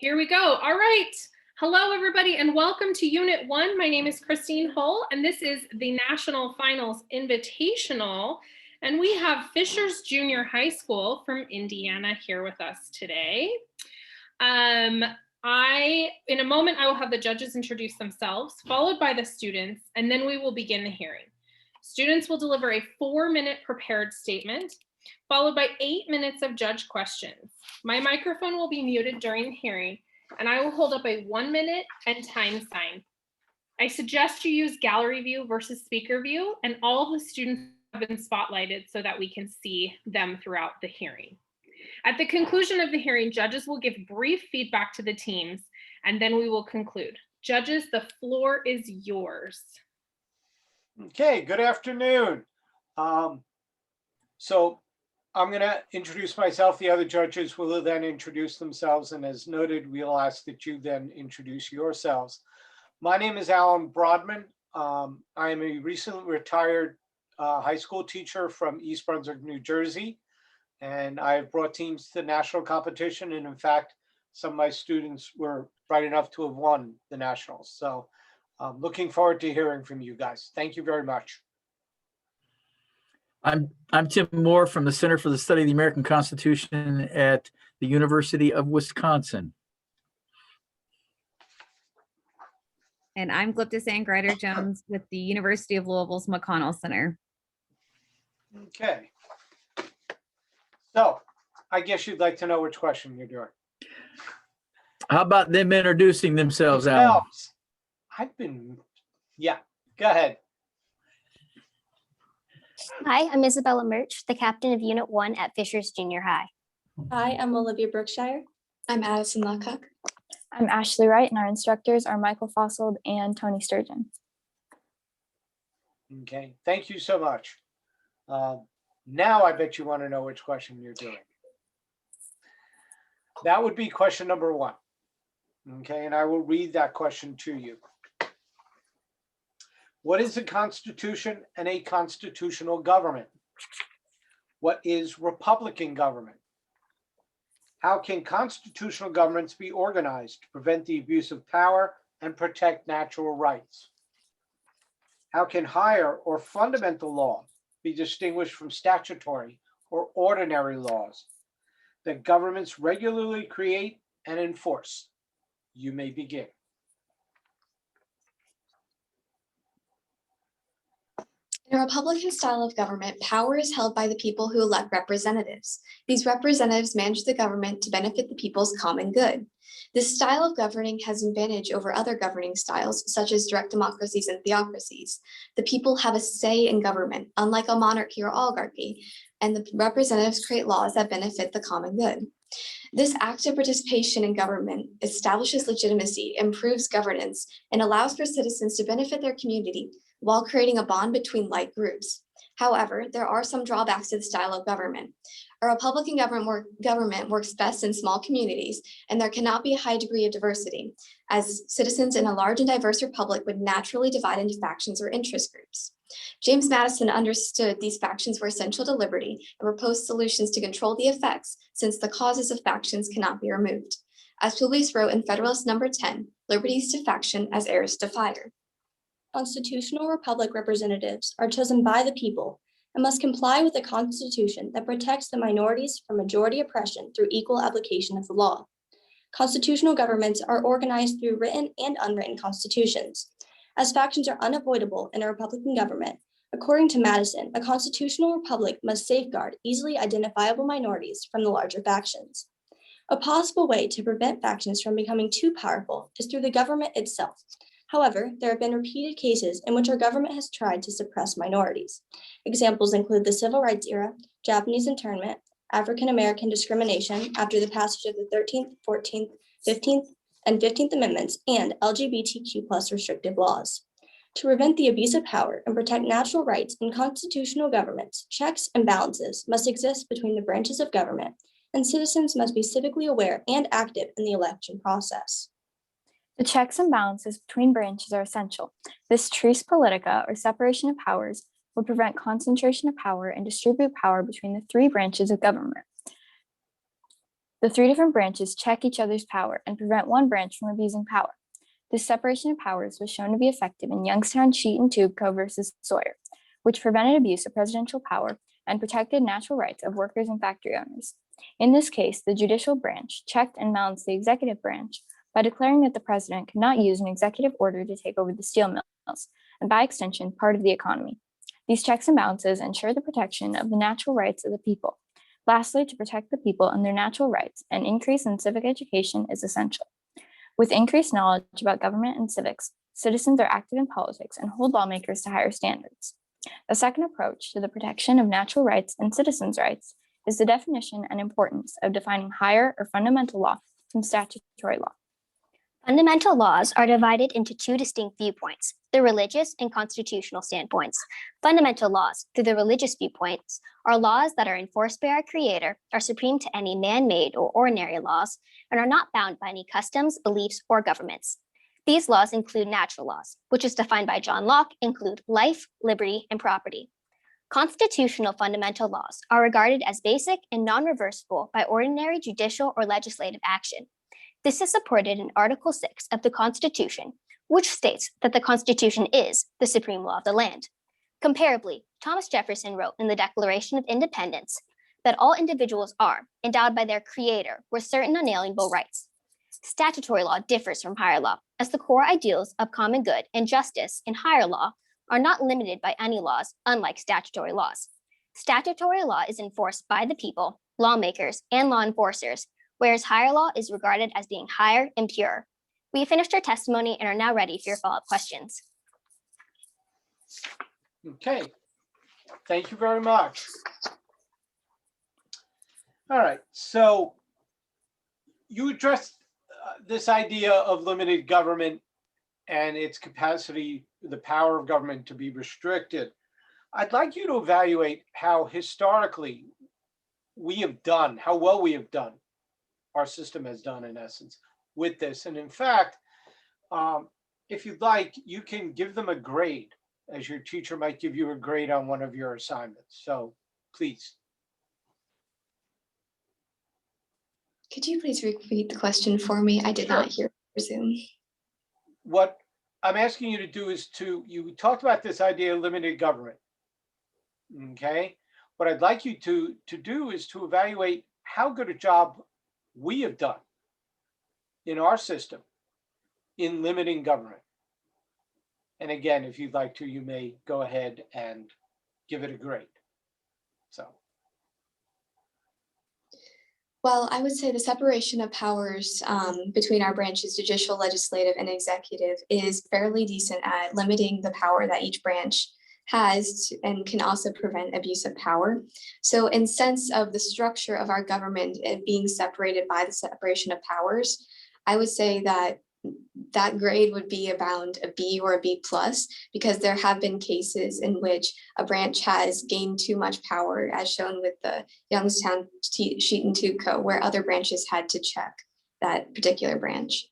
Here we go. All right. Hello, everybody, and welcome to Unit 1. My name is Christine Hull, and this is the National Finals Invitational. And we have Fishers Junior High School from Indiana here with us today. In a moment, I will have the judges introduce themselves, followed by the students, and then we will begin the hearing. Students will deliver a 4-minute prepared statement, followed by 8 minutes of judge questions. My microphone will be muted during the hearing, and I will hold up a 1-minute and time sign. I suggest you use gallery view versus speaker view, and all of the students have been spotlighted so that we can see them throughout the hearing. At the conclusion of the hearing, judges will give brief feedback to the teams, and then we will conclude. Judges, the floor is yours. Okay, good afternoon. So I'm going to introduce myself. The other judges will then introduce themselves. And as noted, we'll ask that you then introduce yourselves. My name is Alan Brodman. I am a recently retired high school teacher from East Brunswick, New Jersey. And I've brought teams to national competition. And in fact, some of my students were bright enough to have won the nationals. So I'm looking forward to hearing from you guys. Thank you very much. I'm Tim Moore from the Center for the Study of the American Constitution at the University of Wisconsin. And I'm Glyptis Ann Grider-Jones with the University of Louisville's McConnell Center. Okay. So I guess you'd like to know which question you're doing. How about them introducing themselves, Alan? Yeah, go ahead. Hi, I'm Isabella Murch, the captain of Unit 1 at Fishers Junior High. Hi, I'm Olivia Brookshire. I'm Addison Lecock. I'm Ashley Wright, and our instructors are Michael Fossold and Tony Sturgeon. Okay, thank you so much. Now I bet you want to know which question you're doing. That would be question number 1. Okay, and I will read that question to you. What is a constitution and a constitutional government? What is Republican government? How can constitutional governments be organized to prevent the abuse of power and protect natural rights? How can higher or fundamental law be distinguished from statutory or ordinary laws that governments regularly create and enforce? You may begin. In a Republican style of government, power is held by the people who elect representatives. These representatives manage the government to benefit the people's common good. This style of governing has an advantage over other governing styles, such as direct democracies and theocracies. The people have a say in government, unlike a monarchy or oligarchy, and the representatives create laws that benefit the common good. This active participation in government establishes legitimacy, improves governance, and allows for citizens to benefit their community while creating a bond between like groups. However, there are some drawbacks to the style of government. A Republican government works best in small communities, and there cannot be a high degree of diversity, as citizens in a large and diverse republic would naturally divide into factions or interest groups. James Madison understood these factions were essential to liberty and proposed solutions to control the effects, since the causes of factions cannot be removed. As Pugliese wrote in Federalist No. 10, liberties to faction as heirs to fire. Constitutional republic representatives are chosen by the people and must comply with a constitution that protects the minorities from majority oppression through equal application of the law. Constitutional governments are organized through written and unwritten constitutions. As factions are unavoidable in a Republican government, according to Madison, a constitutional republic must safeguard easily identifiable minorities from the larger factions. A possible way to prevent factions from becoming too powerful is through the government itself. However, there have been repeated cases in which our government has tried to suppress minorities. Examples include the Civil Rights era, Japanese internment, African American discrimination after the passage of the 13th, 14th, 15th, and 15th Amendments, and LGBTQ+ restrictive laws. To prevent the abuse of power and protect natural rights in constitutional governments, checks and balances must exist between the branches of government, and citizens must be civically aware and active in the election process. The checks and balances between branches are essential. This Tres Politica, or separation of powers, will prevent concentration of power and distribute power between the 3 branches of government. The three different branches check each other's power and prevent one branch from abusing power. This separation of powers was shown to be effective in Youngstown Sheet and Tube Co. versus Sawyer, which prevented abuse of presidential power and protected natural rights of workers and factory owners. In this case, the judicial branch checked and balanced the executive branch by declaring that the president could not use an executive order to take over the steel mills, and by extension, part of the economy. These checks and balances ensure the protection of the natural rights of the people. Lastly, to protect the people and their natural rights, an increase in civic education is essential. With increased knowledge about government and civics, citizens are active in politics and hold lawmakers to higher standards. A second approach to the protection of natural rights and citizens' rights is the definition and importance of defining higher or fundamental law from statutory law. Fundamental laws are divided into two distinct viewpoints, the religious and constitutional standpoints. Fundamental laws, through the religious viewpoints, are laws that are enforced by our Creator, are supreme to any man-made or ordinary laws, and are not bound by any customs, beliefs, or governments. These laws include natural laws, which is defined by John Locke, include life, liberty, and property. Constitutional fundamental laws are regarded as basic and non-reversible by ordinary judicial or legislative action. This is supported in Article 6 of the Constitution, which states that the Constitution is the supreme law of the land. Comparably, Thomas Jefferson wrote in the Declaration of Independence that all individuals are endowed by their Creator with certain unalienable rights. Statutory law differs from higher law, as the core ideals of common good and justice in higher law are not limited by any laws, unlike statutory laws. Statutory law is enforced by the people, lawmakers, and law enforcers, whereas higher law is regarded as being higher and pure. We have finished our testimony and are now ready for your follow-up questions. Okay, thank you very much. All right, so you addressed this idea of limited government and its capacity, the power of government to be restricted. I'd like you to evaluate how historically we have done, how well we have done, our system has done in essence with this. And in fact, if you'd like, you can give them a grade, as your teacher might give you a grade on one of your assignments. So please. Could you please repeat the question for me? I did not hear Zoom. What I'm asking you to do is you talked about this idea of limited government. Okay. What I'd like you to do is to evaluate how good a job we have done in our system in limiting government. And again, if you'd like to, you may go ahead and give it a grade. So. Well, I would say the separation of powers between our branches, judicial, legislative, and executive, is fairly decent at limiting the power that each branch has and can also prevent abuse of power. So in sense of the structure of our government and being separated by the separation of powers, I would say that that grade would be around a B or a B plus, because there have been cases in which a branch has gained too much power, as shown with the Youngstown Sheet and Tube Co., where other branches had to check that particular branch.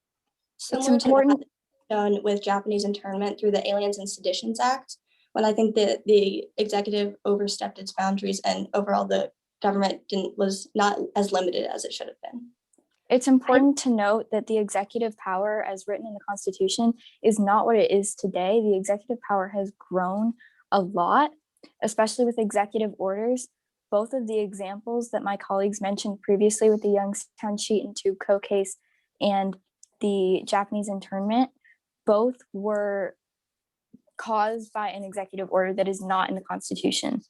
Similar to that done with Japanese internment through the Aliens and Seditions Act, when I think that the executive overstepped its boundaries and overall the government was not as limited as it should have been. It's important to note that the executive power, as written in the Constitution, is not what it is today. The executive power has grown a lot, especially with executive orders. Both of the examples that my colleagues mentioned previously with the Youngstown Sheet and Tube Co. case and the Japanese internment, both were caused by an executive order that is not in the Constitution.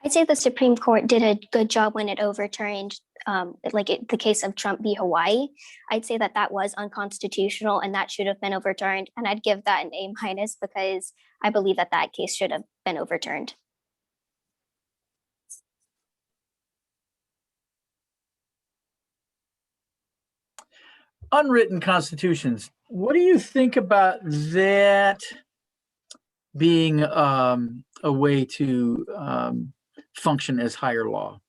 I'd say the Supreme Court did a good job when it overturned the case of Trump v. Hawaii. I'd say that was unconstitutional and that should have been overturned. And I'd give that an A- because I believe that case should have been overturned. Unwritten constitutions. What do you think about that being a way to function as higher law?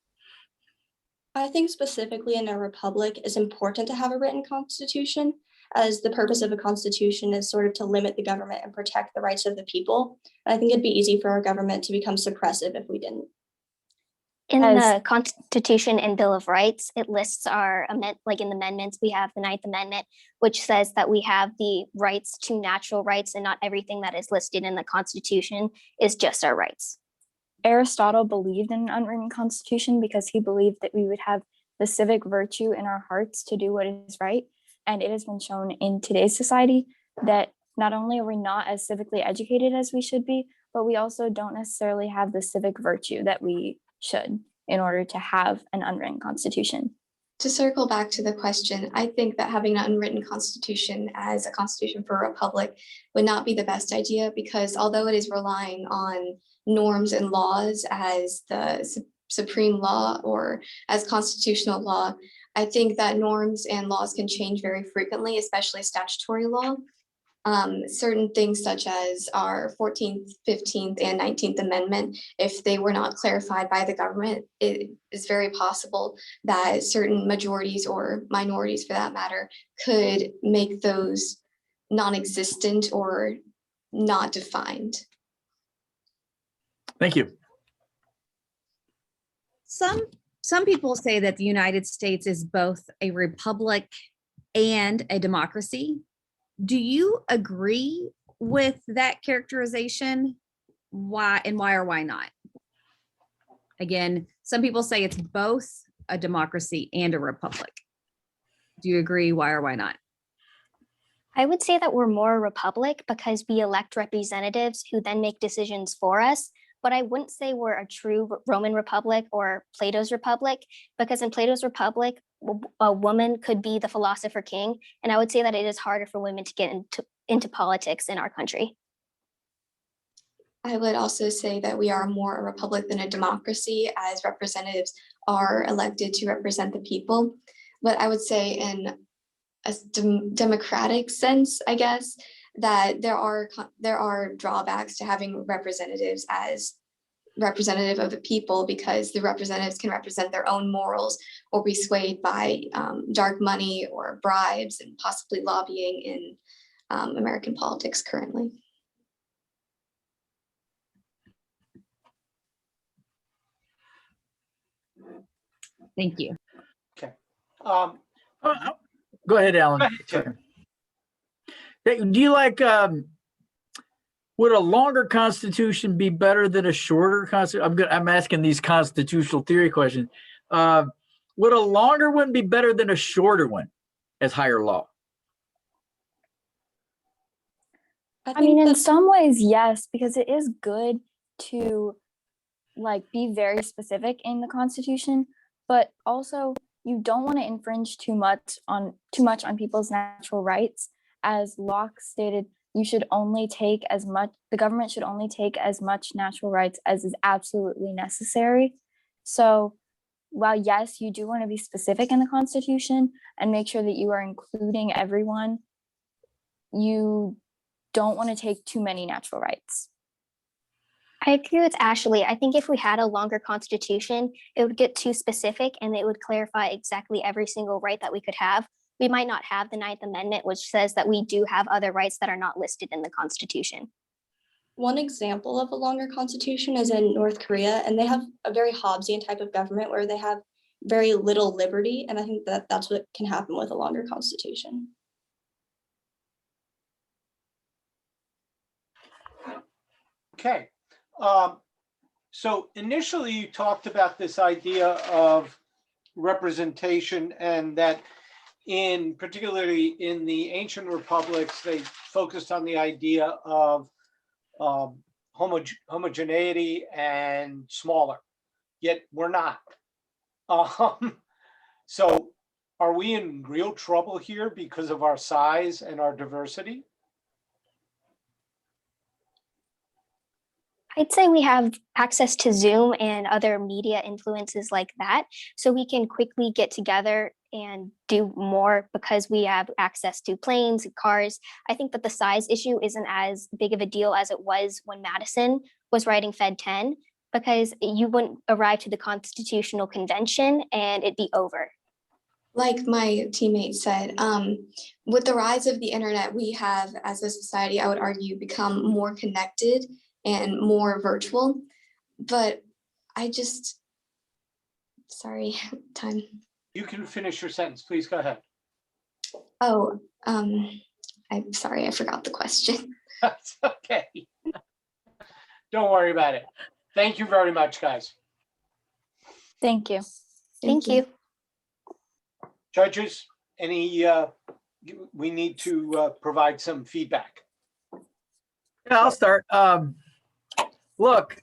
I think specifically in a republic, it's important to have a written constitution, as the purpose of a constitution is sort of to limit the government and protect the rights of the people. And I think it'd be easy for our government to become suppressive if we didn't. In As- the Constitution and Bill of Rights, it lists our like in the amendments, we have the Ninth Amendment, which says that we have the rights to natural rights, and not everything that is listed in the Constitution is just our rights. Aristotle believed in an unwritten constitution because he believed that we would have the civic virtue in our hearts to do what is right. And it has been shown in today's society that not only are we not as civically educated as we should be, but we also don't necessarily have the civic virtue that we should in order to have an unwritten constitution. To circle back to the question, I think that having an unwritten constitution as a constitution for a republic would not be the best idea, because although it is relying on norms and laws as the supreme law or as constitutional law, I think that norms and laws can change very frequently, especially statutory law. Certain things such as our 14th, 15th, and 19th Amendment, if they were not clarified by the government, it is very possible that certain majorities or minorities, for that matter, could make those non-existent or not defined. Thank you. Some people say that the United States is both a republic and a democracy. Do you agree with that characterization? Why or why not? Again, some people say it's both a democracy and a republic. Do you agree? Why or why not? I would say that we're more a republic because we elect representatives who then make decisions for us. But I wouldn't say we're a true Roman republic or Plato's republic, because in Plato's republic, a woman could be the philosopher king. And I would say that it is harder for women to get into politics in our country. I would also say that we are more a republic than a democracy, as representatives are elected to represent the people. But I would say in a democratic sense, I guess, that there are drawbacks to having representatives as representative of the people, because the representatives can represent their own morals or be swayed by dark money or bribes and possibly lobbying in American politics currently. Thank you. Okay. Go ahead, Alan. Go ahead, Tim. Hey, do you like, would a longer constitution be better than a shorter constitution? I'm asking these constitutional theory questions. Would a longer one be better than a shorter one as higher law? I mean, in some ways, yes, because it is good to like be very specific in the Constitution, but also you don't want to infringe too much on people's natural rights. As Locke stated, you should only take as much, the government should only take as much natural rights as is absolutely necessary. So while yes, you do want to be specific in the Constitution and make sure that you are including everyone, you don't want to take too many natural rights. I agree with Ashley. I think if we had a longer constitution, it would get too specific and it would clarify exactly every single right that we could have. We might not have the Ninth Amendment, which says that we do have other rights that are not listed in the Constitution. One example of a longer constitution is in North Korea, and they have a very Hobbesian type of government where they have very little liberty, and I think that that's what can happen with a longer constitution. Okay. So initially you talked about this idea of representation, and that particularly in the ancient republics, they focused on the idea of homogeneity and smaller, yet we're not. So are we in real trouble here because of our size and our diversity? I'd say we have access to Zoom and other media influences like that, so we can quickly get together and do more because we have access to planes and cars. I think that the size issue isn't as big of a deal as it was when Madison was writing Fed 10, because you wouldn't arrive to the Constitutional Convention and it'd be over. Like my teammate said, with the rise of the internet, we have, as a society, I would argue, become more connected and more virtual. But I just Sorry, time. You can finish your sentence. Please go ahead. Oh, I'm sorry, I forgot the question. That's okay. Don't worry about it. Thank you very much, guys. Thank you. Thank you. Judges, any, we need to provide some feedback. Yeah, I'll start. Look,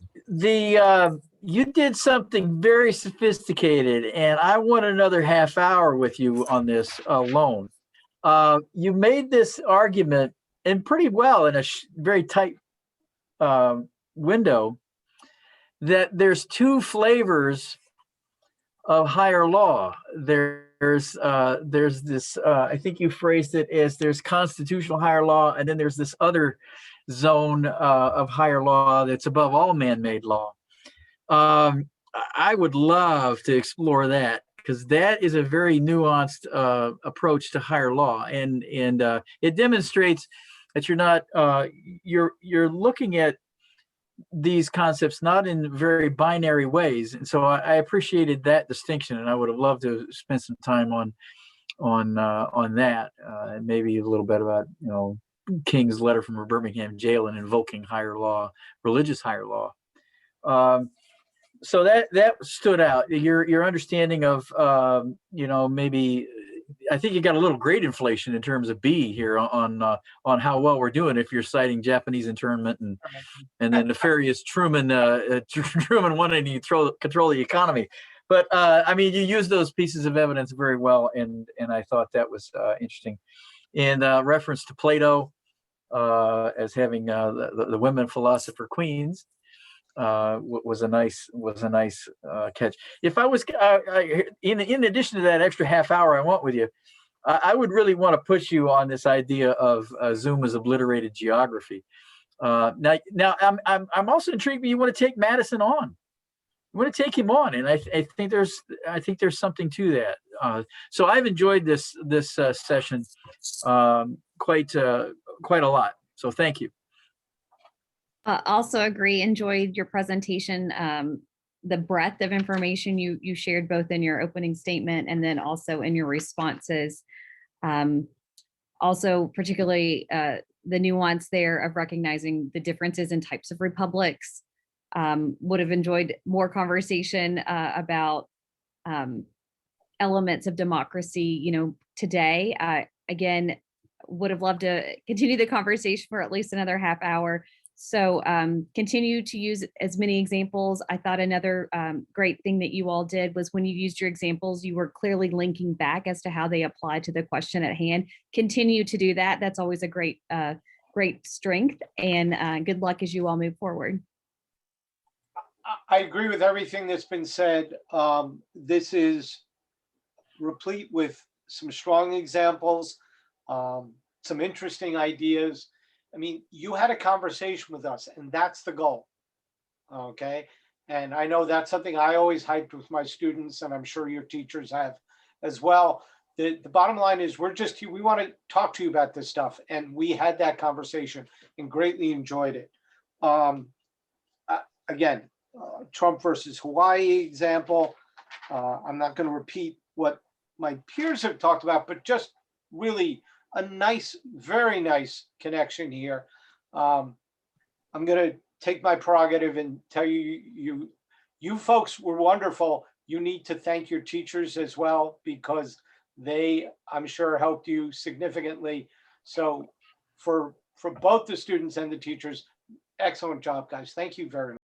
you did something very sophisticated, and I want another half hour with you on this alone. You made this argument, and pretty well in a very tight window, that there's two flavors of higher law. There's this, I think you phrased it as there's constitutional higher law, and then there's this other zone of higher law that's above all man-made law. I would love to explore that, because that is a very nuanced approach to higher law, and it demonstrates that you're not you're looking at these concepts not in very binary ways. And so I appreciated that distinction, and I would have loved to spend some time on that, and maybe a little bit about King's letter from a Birmingham jail and invoking higher law, religious higher law. So that stood out. Your understanding of maybe, I think you got a little grade inflation in terms of B here on how well we're doing if you're citing Japanese internment and then nefarious Truman wanting to control the economy. But I mean, you use those pieces of evidence very well, and I thought that was interesting. In reference to Plato as having the women philosopher queens, was a nice catch. If I was in addition to that extra half hour I want with you, I would really want to push you on this idea of Zoom as obliterated geography. Now I'm also intrigued. You want to take Madison on. You want to take him on, and I think there's something to that. So I've enjoyed this session quite a lot. So thank you. Also agree, enjoyed your presentation, the breadth of information you shared both in your opening statement and then also in your responses. Also, particularly the nuance there of recognizing the differences in types of republics. Would have enjoyed more conversation about elements of democracy, today. Again, would have loved to continue the conversation for at least another half hour. So continue to use as many examples. I thought another great thing that you all did was when you used your examples, you were clearly linking back as to how they apply to the question at hand. Continue to do that. That's always a great strength, and good luck as you all move forward. I agree with everything that's been said. This is replete with some strong examples, some interesting ideas. I mean, you had a conversation with us, and that's the goal, okay? And I know that's something I always hyped with my students, and I'm sure your teachers have as well. The bottom line is we're just here, we want to talk to you about this stuff, and we had that conversation and greatly enjoyed it. Again, Trump versus Hawaii example, I'm not going to repeat what my peers have talked about, but just really a nice, very nice connection here. I'm going to take my prerogative and tell you folks were wonderful. You need to thank your teachers as well, because they, I'm sure, helped you significantly. So for both the students and the teachers, excellent job, guys. Thank you very much.